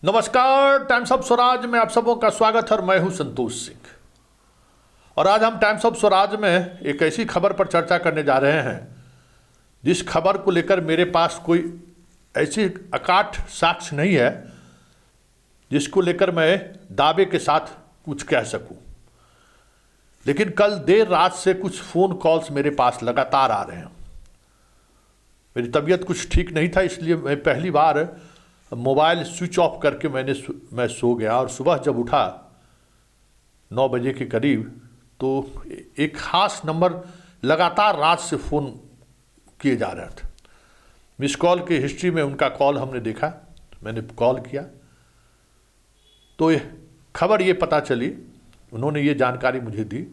नमस्कार, times of Swaraj में आप सबों का स्वागत है और मैं हूं संतोष सिंह। और आज हम टाइम्स ऑफ स्वराज में एक ऐसी खबर पर चर्चा करने जा रहे हैं जिस खबर को लेकर मेरे पास कोई ऐसी अकाट साक्ष्य नहीं है जिसको लेकर मैं दावे के साथ कुछ कह सकूं। लेकिन कल देर रात से कुछ फ़ोन कॉल्स मेरे पास लगातार आ रहे हैं। मेरी तबीयत कुछ ठीक नहीं था, इसलिए मैं पहली बार मोबाइल स्विच ऑफ करके मैं सो गया और सुबह जब उठा 9 बजे के करीब तो एक ख़ास नंबर लगातार रात से फ़ोन किए जा रहे थे। मिस कॉल की हिस्ट्री में उनका कॉल हमने देखा, मैंने कॉल किया तो खबर ये पता चली, उन्होंने ये जानकारी मुझे दी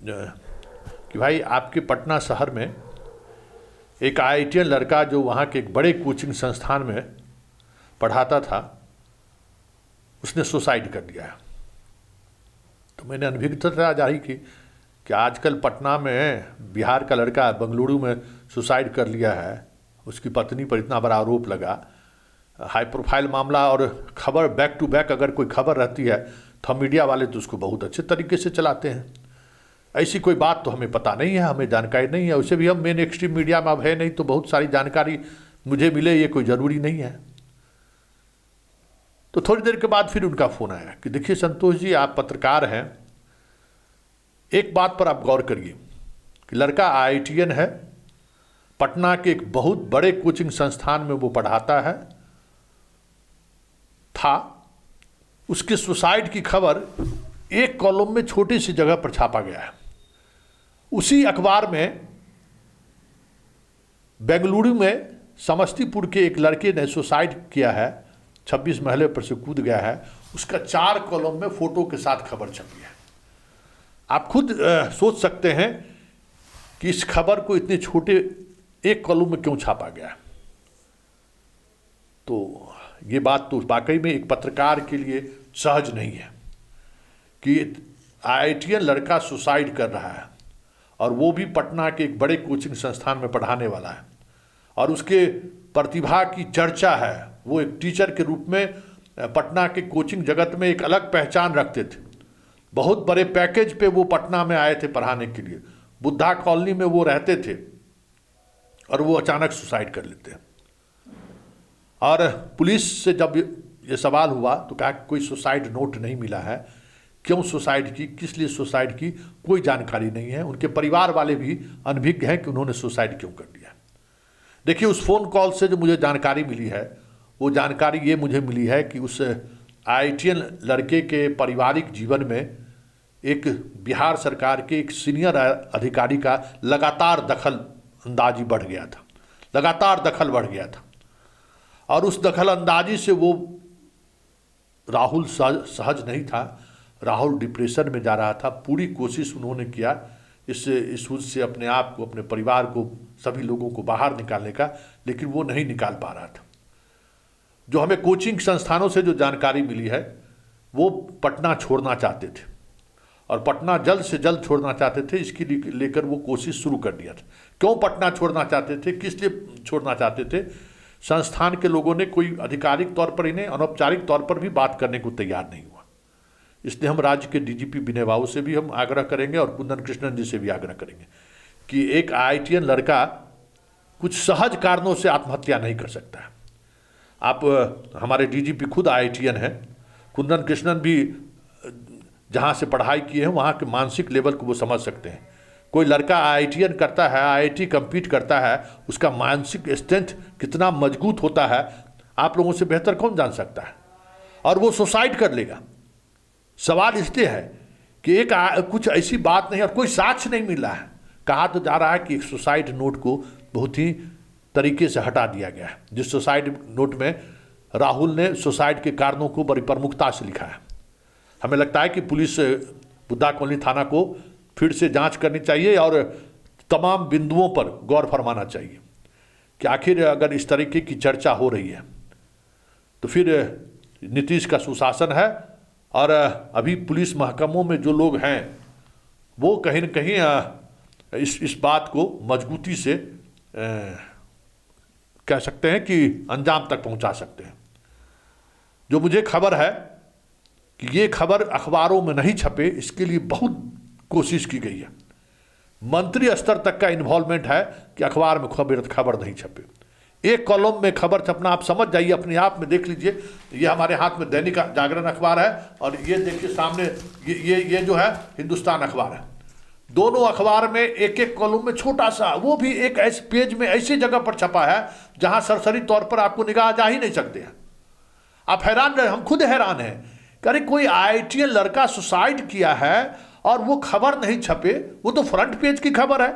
कि भाई आपके पटना शहर में एक IITian लड़का जो वहाँ के एक बड़े कोचिंग संस्थान में पढ़ाता था, उसने सुसाइड कर लिया है। तो मैंने अनभिज्ञता जारी की कि आजकल पटना में बिहार का लड़का बंगलुरु में सुसाइड कर लिया है, उसकी पत्नी पर इतना बड़ा आरोप लगा, हाई प्रोफाइल मामला। और खबर बैक टू बैक अगर कोई खबर रहती है तो हम मीडिया वाले तो उसको बहुत अच्छे तरीके से चलाते हैं। ऐसी कोई बात तो हमें पता नहीं है, हमें जानकारी नहीं है। उसे भी हम मेन एक्सट्रीम मीडिया में अब है नहीं, तो बहुत सारी जानकारी मुझे मिले ये कोई ज़रूरी नहीं है। तो थोड़ी देर के बाद फिर उनका फ़ोन आया कि देखिए संतोष जी, आप पत्रकार हैं, एक बात पर आप गौर करिए कि लड़का IITian है, पटना के एक बहुत बड़े कोचिंग संस्थान में वो पढ़ाता है था। उसके सुसाइड की खबर एक कॉलम में छोटी सी जगह पर छापा गया है। उसी अखबार में बेंगलुरु में समस्तीपुर के एक लड़के ने सुसाइड किया है, 26 महले पर से कूद गया है, उसका 4 कॉलम में फोटो के साथ खबर छपी है। आप खुद सोच सकते हैं कि इस खबर को इतने छोटे एक कॉलम में क्यों छापा गया। तो ये बात तो वाकई में एक पत्रकार के लिए सहज नहीं है कि IITian लड़का सुसाइड कर रहा है और वो भी पटना के एक बड़े कोचिंग संस्थान में पढ़ाने वाला है, और उसके प्रतिभा की चर्चा है। वो एक टीचर के रूप में पटना के कोचिंग जगत में एक अलग पहचान रखते थे। बहुत बड़े पैकेज पे वो पटना में आए थे पढ़ाने के लिए। बुद्धा कॉलोनी में वो रहते थे और वो अचानक सुसाइड कर लेते हैं। और पुलिस से जब ये सवाल हुआ तो कहा कोई सुसाइड नोट नहीं मिला है, क्यों सुसाइड की, किस लिए सुसाइड की, कोई जानकारी नहीं है। उनके परिवार वाले भी अनभिज्ञ हैं कि उन्होंने सुसाइड क्यों कर लिया। देखिए, उस फ़ोन कॉल से जो मुझे जानकारी मिली है, वो जानकारी ये मुझे मिली है कि उस IITian लड़के के पारिवारिक जीवन में एक बिहार सरकार के एक सीनियर अधिकारी का लगातार दखल अंदाजी बढ़ गया था, लगातार दखल बढ़ गया था। और उस दखल अंदाजी से वो राहुल सहज नहीं था, राहुल डिप्रेशन में जा रहा था। पूरी कोशिश उन्होंने किया इस से अपने आप को, अपने परिवार को, सभी लोगों को बाहर निकालने का, लेकिन वो नहीं निकाल पा रहा था। जो हमें कोचिंग संस्थानों से जो जानकारी मिली है, वो पटना छोड़ना चाहते थे और पटना जल्द से जल्द छोड़ना चाहते थे। इसकी लेकर वो कोशिश शुरू कर दिया था। क्यों पटना छोड़ना चाहते थे, किस लिए छोड़ना चाहते थे, संस्थान के लोगों ने कोई आधिकारिक तौर पर इन्हें अनौपचारिक तौर पर भी बात करने को तैयार नहीं हुआ। इसलिए हम राज्य के DGP विनय बाबू से भी हम आग्रह करेंगे और कुंदन कृष्णन जी से भी आग्रह करेंगे कि एक IITian लड़का कुछ सहज कारणों से आत्महत्या नहीं कर सकता है। आप हमारे DGP खुद IITian हैं, कुंदन कृष्णन भी जहाँ से पढ़ाई किए हैं वहाँ के मानसिक लेवल को वो समझ सकते हैं। कोई लड़का IITian करता है, IIT कम्पीट करता है, उसका मानसिक स्ट्रेंथ कितना मजबूत होता है आप लोगों से बेहतर कौन जान सकता है। और वो सुसाइड कर लेगा। सवाल इसलिए है कि कुछ ऐसी बात नहीं और कोई साक्ष्य नहीं मिल रहा है। कहा तो जा रहा है कि एक सुसाइड नोट को बहुत ही तरीके से हटा दिया गया है, जिस सुसाइड नोट में राहुल ने सुसाइड के कारणों को बड़ी प्रमुखता से लिखा है। हमें लगता है कि पुलिस बुद्धा कॉलोनी थाना को फिर से जांच करनी चाहिए और तमाम बिंदुओं पर गौर फरमाना चाहिए कि आखिर अगर इस तरीके की चर्चा हो रही है तो फिर नीतीश का सुशासन है। और अभी पुलिस महकमों में जो लोग हैं वो कहीं न कहीं इस बात को मजबूती से कह सकते हैं कि अंजाम तक पहुंचा सकते हैं। जो मुझे खबर है कि ये खबर अखबारों में नहीं छपे, इसके लिए बहुत कोशिश की गई है। मंत्री स्तर तक का इन्वॉल्वमेंट है कि अखबार में खबर नहीं छपे। एक कॉलम में खबर छपना, आप समझ जाइए, अपने आप में देख लीजिए। ये हमारे हाथ में दैनिक जागरण अखबार है और ये देखिए सामने ये जो है हिंदुस्तान अखबार है। दोनों अखबार में एक एक कॉलम में छोटा सा, वो भी एक ऐसे पेज में ऐसी जगह पर छपा है जहां सरसरी तौर पर आपको निगाह जा ही नहीं सकते हैं। आप हैरान रहे, हम खुद हैरान हैं कि अरे कोई IITian लड़का सुसाइड किया है और वो खबर नहीं छपे, वो तो फ्रंट पेज की खबर है।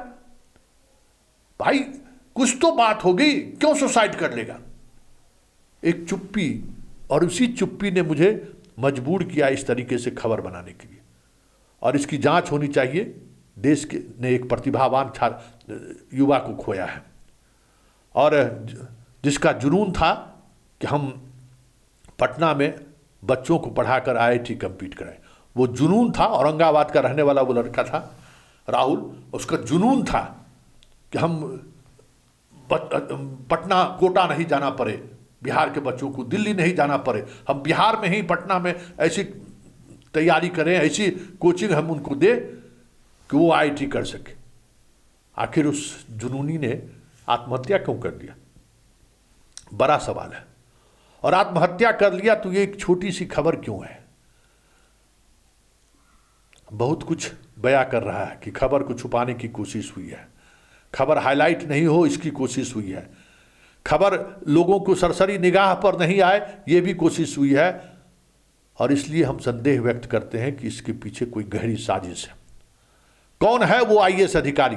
भाई कुछ तो बात होगी, क्यों सुसाइड कर लेगा? एक चुप्पी, और उसी चुप्पी ने मुझे मजबूर किया इस तरीके से खबर बनाने के लिए। और इसकी जांच होनी चाहिए। देश के ने एक प्रतिभावान युवा को खोया है और जिसका जुनून था कि हम पटना में बच्चों को पढ़ाकर IIT कंप्लीट कराएं। वो जुनून था। औरंगाबाद का रहने वाला वो लड़का था राहुल, उसका जुनून था कि हम पटना कोटा नहीं जाना पड़े, बिहार के बच्चों को दिल्ली नहीं जाना पड़े, हम बिहार में ही पटना में ऐसी तैयारी करें, ऐसी कोचिंग हम उनको दें कि वो IIT कर सके। आखिर उस जुनूनी ने आत्महत्या क्यों कर लिया? बड़ा सवाल है। और आत्महत्या कर लिया तो ये एक छोटी सी खबर क्यों है? बहुत कुछ बयां कर रहा है कि खबर को छुपाने की कोशिश हुई है, खबर हाईलाइट नहीं हो इसकी कोशिश हुई है, खबर लोगों को सरसरी निगाह पर नहीं आए ये भी कोशिश हुई है। और इसलिए हम संदेह व्यक्त करते हैं कि इसके पीछे कोई गहरी साजिश है। कौन है वो IAS अधिकारी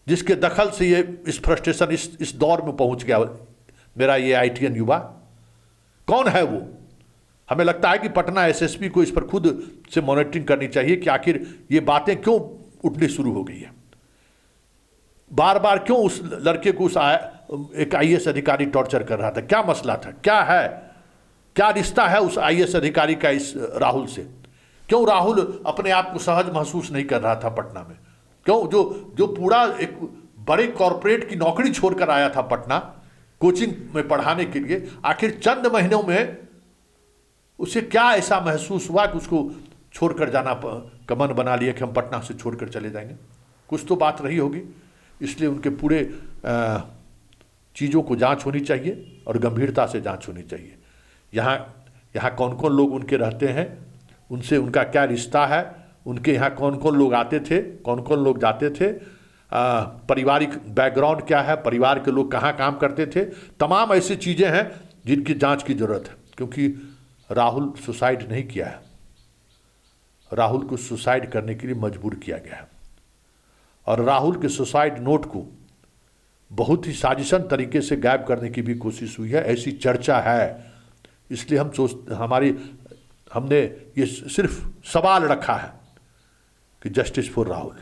जिसके दखल से ये इस फ्रस्ट्रेशन इस दौर में पहुंच गया मेरा ये IITian युवा? कौन है वो? हमें लगता है कि पटना SSP को इस पर खुद से मॉनिटरिंग करनी चाहिए कि आखिर ये बातें क्यों उठनी शुरू हो गई है। बार बार क्यों उस लड़के को एक IAS अधिकारी टॉर्चर कर रहा था? क्या मसला था? क्या है, क्या रिश्ता है उस IAS अधिकारी का इस राहुल से? क्यों राहुल अपने आप को सहज महसूस नहीं कर रहा था पटना में? क्यों जो पूरा एक बड़े कॉरपोरेट की नौकरी छोड़कर आया था पटना कोचिंग में पढ़ाने के लिए, आखिर चंद महीनों में उसे क्या ऐसा महसूस हुआ कि उसको छोड़कर जाना का मन बना लिया कि हम पटना से छोड़कर चले जाएंगे? कुछ तो बात रही होगी। इसलिए उनके पूरे चीज़ों को जांच होनी चाहिए और गंभीरता से जांच होनी चाहिए। यहाँ कौन कौन लोग उनके रहते हैं, उनसे उनका क्या रिश्ता है, उनके यहाँ कौन कौन लोग आते थे, कौन कौन लोग जाते थे, पारिवारिक बैकग्राउंड क्या है, परिवार के लोग कहाँ काम करते थे, तमाम ऐसी चीज़ें हैं जिनकी जांच की ज़रूरत है। क्योंकि राहुल सुसाइड नहीं किया है, राहुल को सुसाइड करने के लिए मजबूर किया गया है। और राहुल के सुसाइड नोट को बहुत ही साजिशन तरीके से गायब करने की भी कोशिश हुई है, ऐसी चर्चा है। इसलिए हमने ये सिर्फ सवाल रखा है कि जस्टिस फॉर राहुल।